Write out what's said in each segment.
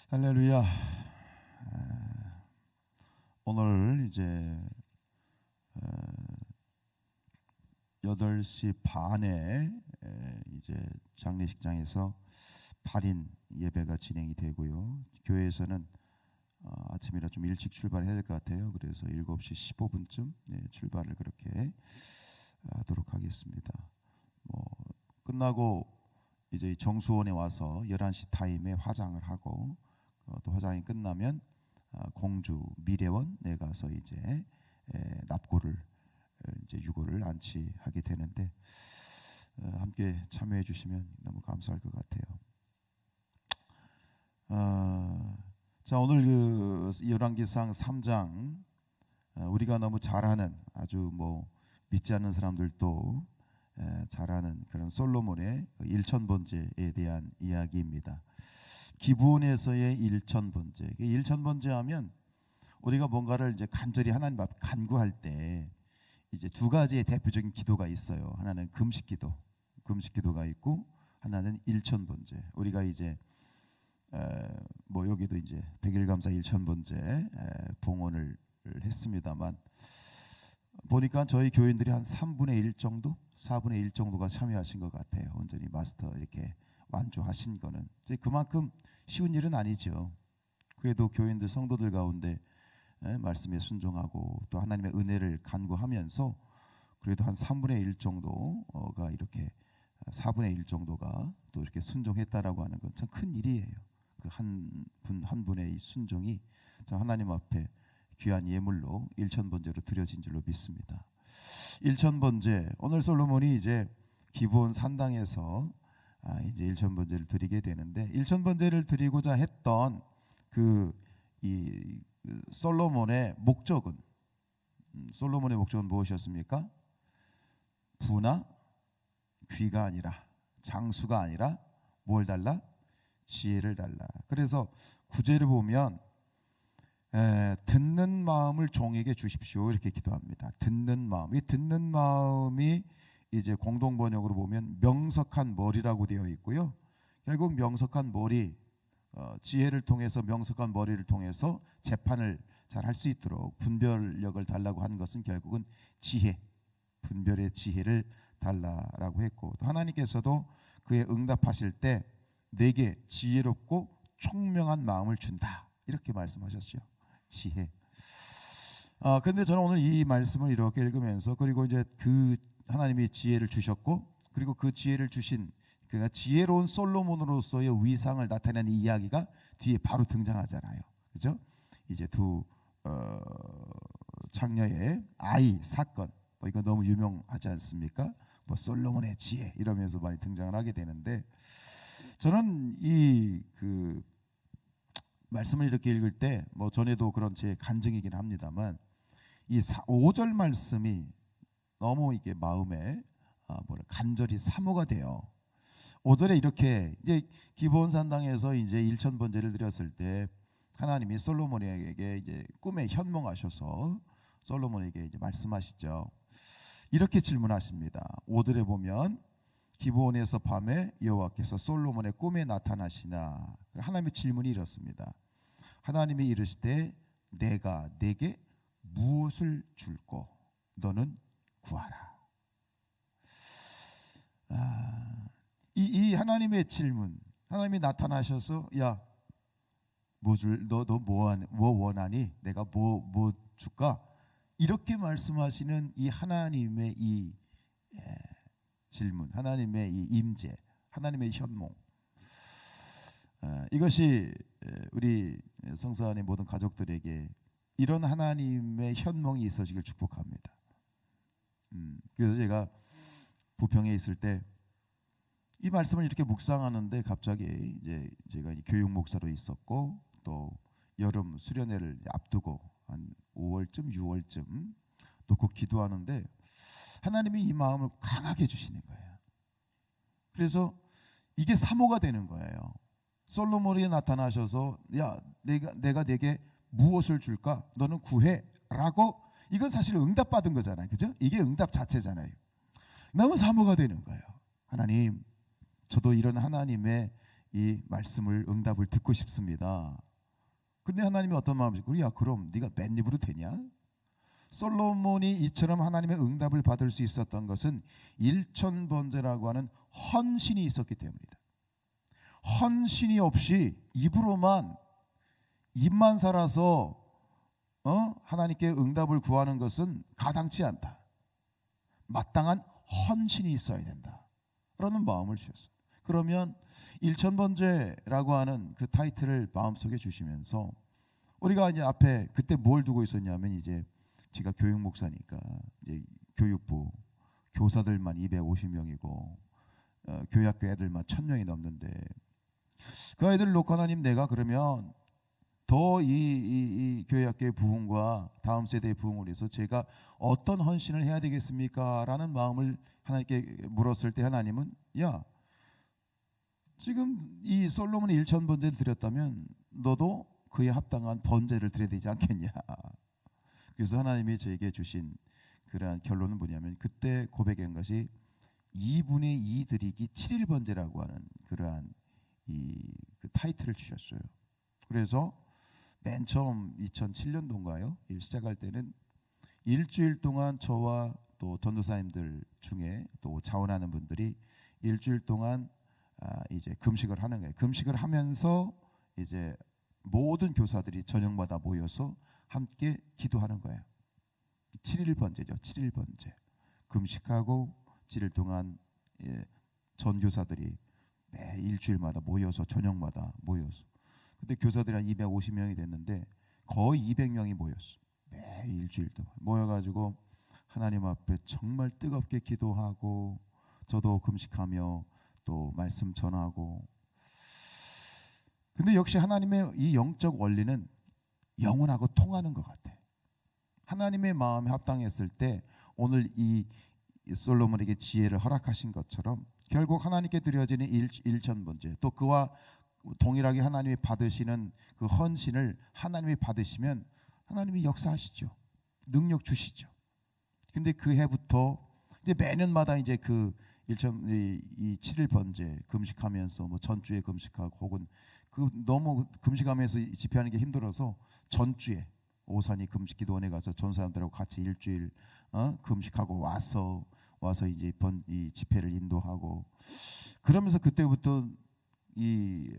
할렐루야. 오늘 이제 8시 반에 이제 장례식장에서 8인 예배가 진행이 되고요. 교회에서는 아침이라 좀 일찍 출발해야 될 것 같아요. 그래서 7시 15분쯤 출발을 그렇게 하도록 하겠습니다. 끝나고 이제 정수원에 와서 11시 타임에 화장을 하고 또 화장이 끝나면 공주 미래원에 가서 이제 납고를 이제 유골을 안치하게 되는데 함께 참여해 주시면 너무 감사할 것 같아요. 자, 오늘 그 열왕기상 3장 우리가 너무 잘 아는 아주 믿지 않는 사람들도 잘 아는 그런 솔로몬의 1000번제에 대한 이야기입니다. 기브온에서의 1000번제. 1000번제 하면 우리가 뭔가를 이제 간절히 하나님 앞 간구할 때 이제 두 가지의 대표적인 기도가 있어요. 하나는 금식기도가 있고 하나는 1000번제. 우리가 이제 여기도 이제 100일감사 1000번제 봉헌을 했습니다만 보니까 저희 교인들이 한 3분의 1 정도, 4분의 1 정도가 참여하신 것 같아요. 온전히 마스터 이렇게 완주하신 거는 그만큼 쉬운 일은 아니죠. 그래도 교인들 성도들 가운데 말씀에 순종하고 또 하나님의 은혜를 간구하면서 그래도 한 3분의 1 정도가 이렇게 4분의 1 정도가 또 이렇게 순종했다라고 하는 건 참 큰 일이에요. 그 한 분의 이 순종이 참 하나님 앞에 귀한 예물로 1000번제로 드려진 줄로 믿습니다. 1000번제, 오늘 솔로몬이 이제 기브온 산당에서 이제 1000번제를 드리게 되는데 1000번제를 드리고자 했던 이 솔로몬의 목적은 무엇이었습니까? 부나 귀가 아니라, 장수가 아니라 뭘 달라? 지혜를 달라. 그래서 구절을 보면 듣는 마음을 종에게 주십시오 이렇게 기도합니다. 듣는 마음. 이 듣는 마음이 이제 공동 번역으로 보면 명석한 머리라고 되어 있고요. 결국 명석한 머리, 지혜를 통해서 명석한 머리를 통해서 재판을 잘 할 수 있도록 분별력을 달라고 하는 것은 결국은 지혜, 분별의 지혜를 달라라고 했고 또 하나님께서도 그에 응답하실 때 내게 지혜롭고 총명한 마음을 준다 이렇게 말씀하셨죠. 지혜. 그런데 저는 오늘 이 말씀을 이렇게 읽으면서 그리고 이제 그 하나님이 지혜를 주셨고 그리고 그 지혜를 주신 그가 지혜로운 솔로몬으로서의 위상을 나타내는 이야기가 뒤에 바로 등장하잖아요. 그죠? 이제 두 창녀의 아이 사건 이거 너무 유명하지 않습니까? 솔로몬의 지혜 이러면서 많이 등장을 하게 되는데 저는 이 말씀을 이렇게 읽을 때 전에도 그런 제 간증이긴 합니다만 이 5절 말씀이 너무 이게 마음에 간절히 사모가 돼요. 5절에 이렇게 이제 기브온 산당에서 이제 1000번제를 드렸을 때 하나님이 솔로몬에게 이제 꿈에 현몽하셔서 솔로몬에게 이제 말씀하시죠. 이렇게 질문하십니다. 5절에 보면 기브온에서 밤에 여호와께서 솔로몬의 꿈에 나타나시나 하나님의 질문이 이렇습니다. 하나님이 이르시되 내가 네게 무엇을 줄꼬 너는 구하라. 이 하나님의 질문, 하나님이 나타나셔서 야 뭐 원하니? 내가 뭐 줄까? 이렇게 말씀하시는 이 하나님의 이 질문, 하나님의 이 임재, 하나님의 현몽, 이것이 우리 성사 안의 모든 가족들에게 이런 하나님의 현몽이 있어지길 축복합니다. 그래서 제가 부평에 있을 때 이 말씀을 이렇게 묵상하는데 갑자기 이제 제가 교육 목사로 있었고 또 여름 수련회를 앞두고 한 5월쯤 6월쯤 또 곧 기도하는데 하나님이 이 마음을 강하게 주시는 거예요. 그래서 이게 사모가 되는 거예요. 솔로몬이 나타나셔서 야 내가 내게 무엇을 줄까? 너는 구해라고. 이건 사실 응답받은 거잖아요. 그죠? 이게 응답 자체잖아요. 너무 사모가 되는 거예요. 하나님, 저도 이런 하나님의 이 말씀을 응답을 듣고 싶습니다. 그런데 하나님이 어떤 마음이시고, 야 그럼 네가 맨입으로 되냐? 솔로몬이 이처럼 하나님의 응답을 받을 수 있었던 것은 일천번제라고 하는 헌신이 있었기 때문이다. 헌신이 없이 입만 살아서 하나님께 응답을 구하는 것은 가당치 않다. 마땅한 헌신이 있어야 된다 라는 마음을 주셨어요. 그러면 일천번제라고 하는 그 타이틀을 마음속에 주시면서 우리가 이제 앞에 그때 뭘 두고 있었냐면, 이제 제가 교육 목사니까 이제 교육부 교사들만 250명이고 교회학교 애들만 1000명이 넘는데, 그 아이들을 놓고 하나님, 내가 그러면 더 이 교회학교의 부흥과 다음 세대의 부흥을 위해서 제가 어떤 헌신을 해야 되겠습니까? 라는 마음을 하나님께 물었을 때, 하나님은 야 지금 이 솔로몬이 일천번제를 드렸다면 너도 그에 합당한 번제를 드려야 되지 않겠냐. 그래서 하나님이 저에게 주신 그러한 결론은 뭐냐면, 그때 고백한 것이 2분의 2 드리기 7일 번제라고 하는 그러한 그 타이틀을 주셨어요. 그래서 맨 처음 2007년도인가요? 일 시작할 때는 일주일 동안 저와 또 전도사님들 중에 또 자원하는 분들이 일주일 동안 이제 금식을 하는 거예요. 금식을 하면서 이제 모든 교사들이 저녁마다 모여서 함께 기도하는 거예요. 7일 번제죠. 7일 번제. 금식하고 7일 동안 전교사들이 매 일주일마다 모여서 저녁마다 모여서, 근데 교사들이 한 250명이 됐는데 거의 200명이 모였어. 매 일주일 동안 모여가지고 하나님 앞에 정말 뜨겁게 기도하고, 저도 금식하며 또 말씀 전하고. 근데 역시 하나님의 이 영적 원리는 영혼하고 통하는 것 같아. 하나님의 마음에 합당했을 때 오늘 이 솔로몬에게 지혜를 허락하신 것처럼 결국 하나님께 드려지는 일천번제, 또 그와 동일하게 하나님이 받으시는 그 헌신을 하나님이 받으시면 하나님이 역사하시죠. 능력 주시죠. 근데 그 해부터 이제 매년마다 이제 그 이 7일 번제 금식하면서 뭐 전주에 금식하고, 혹은 그 너무 금식하면서 집회하는 게 힘들어서 전주에 오산이 금식기도원에 가서 전 사람들하고 같이 일주일 금식하고 와서 이제 이 집회를 인도하고, 그러면서 그때부터 이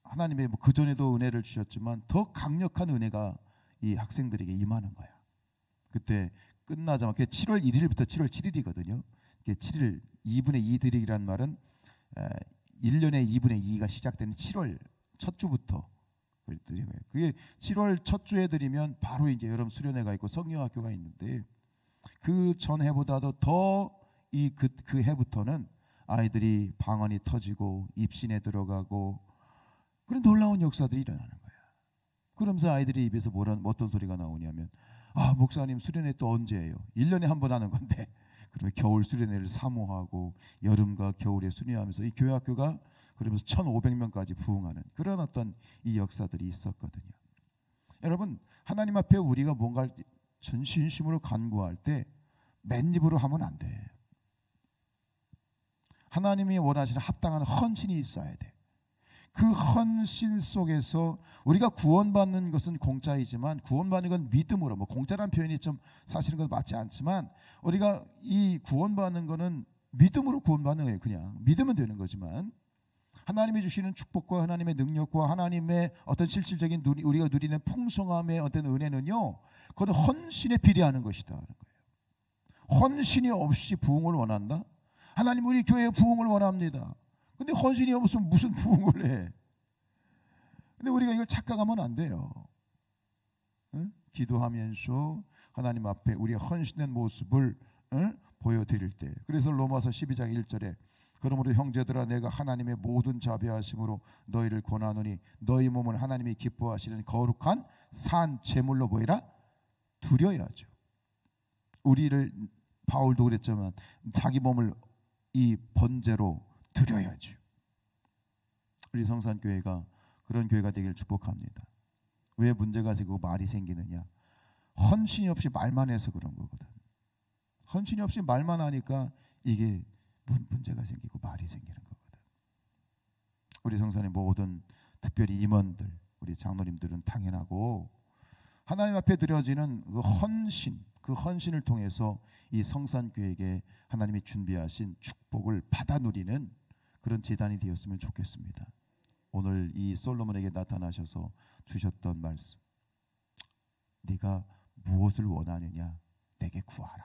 하나님의 그 전에도 은혜를 주셨지만 더 강력한 은혜가 이 학생들에게 임하는 거야. 그때 끝나자마자 7월 1일부터 7월 7일이거든요. 7일 2분의 2 드리기란 말은 1년에 2분의 2가 시작되는 7월 첫 주부터 드린 거예요. 그게 7월 첫 주에 드리면 바로 이제 여름 수련회가 있고 성경학교가 있는데, 그 전 해보다도 더 그 해부터는 아이들이 방언이 터지고 입신에 들어가고 그런 놀라운 역사들이 일어나는 거야. 그러면서 아이들의 입에서 어떤 소리가 나오냐면, 목사님 수련회 또 언제예요? 1년에 한 번 하는 건데. 그러면 겨울 수련회를 사모하고 여름과 겨울에 수련하면서 이 교회학교가 그러면서 1,500명까지 부흥하는 그런 어떤 이 역사들이 있었거든요. 여러분, 하나님 앞에 우리가 뭔가 전신심으로 간구할 때 맨입으로 하면 안 돼. 하나님이 원하시는 합당한 헌신이 있어야 돼. 그 헌신 속에서 우리가 구원받는 것은 공짜이지만, 구원받는 건 믿음으로, 뭐 공짜란 표현이 좀 사실은 건 맞지 않지만, 우리가 이 구원받는 거는 믿음으로 구원받는 거예요. 그냥 믿으면 되는 거지만, 하나님이 주시는 축복과 하나님의 능력과 하나님의 어떤 실질적인 우리가 누리는 풍성함의 어떤 은혜는요, 그건 헌신에 비례하는 것이다 하는 거예요. 헌신이 없이 부흥을 원한다? 하나님 우리 교회의 부흥을 원합니다. 근데 헌신이 없으면 무슨 부흥을 해? 근데 우리가 이걸 착각하면 안 돼요. 응? 기도하면서 하나님 앞에 우리의 헌신된 모습을 보여드릴 때, 그래서 로마서 12장 1절에 그러므로 형제들아 내가 하나님의 모든 자비하심으로 너희를 권하노니 너희 몸을 하나님이 기뻐하시는 거룩한 산 제물로 보이라 드려야죠. 우리를 바울도 그랬지만 자기 몸을 이 번제로 드려야죠. 우리 성산교회가 그런 교회가 되기를 축복합니다. 왜 문제가 생기고 말이 생기느냐? 헌신이 없이 말만 해서 그런 거거든. 헌신이 없이 말만 하니까 이게 문제가 생기고 말이 생기는 거거든. 우리 성산의 모든 특별히 임원들, 우리 장로님들은 당연하고 하나님 앞에 드려지는 그 헌신을 통해서 이 성산교회에게 하나님이 준비하신 축복을 받아 누리는 그런 제단이 되었으면 좋겠습니다. 오늘 이 솔로몬에게 나타나셔서 주셨던 말씀, 네가 무엇을 원하느냐 내게 구하라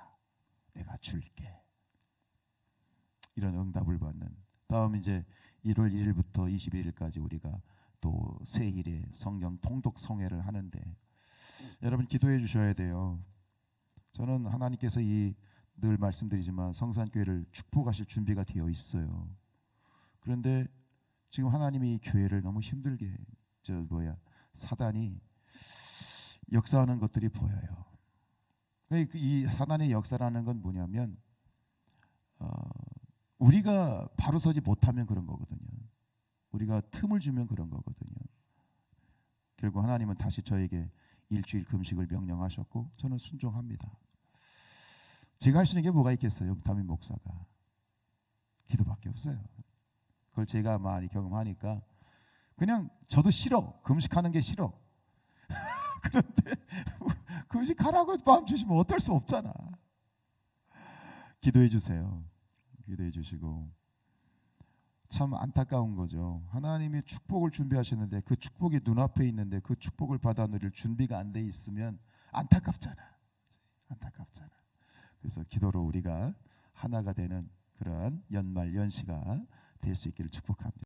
내가 줄게. 이런 응답을 받는, 다음 이제 1월 1일부터 21일까지 우리가 또 새일에 성경 통독 성회를 하는데 여러분 기도해 주셔야 돼요. 저는 하나님께서 늘 말씀드리지만 성산교회를 축복하실 준비가 되어 있어요. 그런데 지금 하나님이 교회를 너무 힘들게 사단이 역사하는 것들이 보여요. 이 사단의 역사라는 건 뭐냐면 우리가 바로 서지 못하면 그런 거거든요. 우리가 틈을 주면 그런 거거든요. 결국 하나님은 다시 저에게 일주일 금식을 명령하셨고 저는 순종합니다. 제가 할 수 있는 게 뭐가 있겠어요? 담임 목사가 기도밖에 없어요. 그걸 제가 많이 경험하니까 그냥 저도 싫어. 금식하는 게 싫어. 그런데 금식하라고 마음 주시면 어떨 수 없잖아. 기도해 주세요. 기도해 주시고 참 안타까운 거죠. 하나님이 축복을 준비하셨는데 그 축복이 눈앞에 있는데 그 축복을 받아 누릴 준비가 안 돼 있으면 안타깝잖아. 그래서 기도로 우리가 하나가 되는 그런 연말 연시가 될 수 있기를 축복합니다.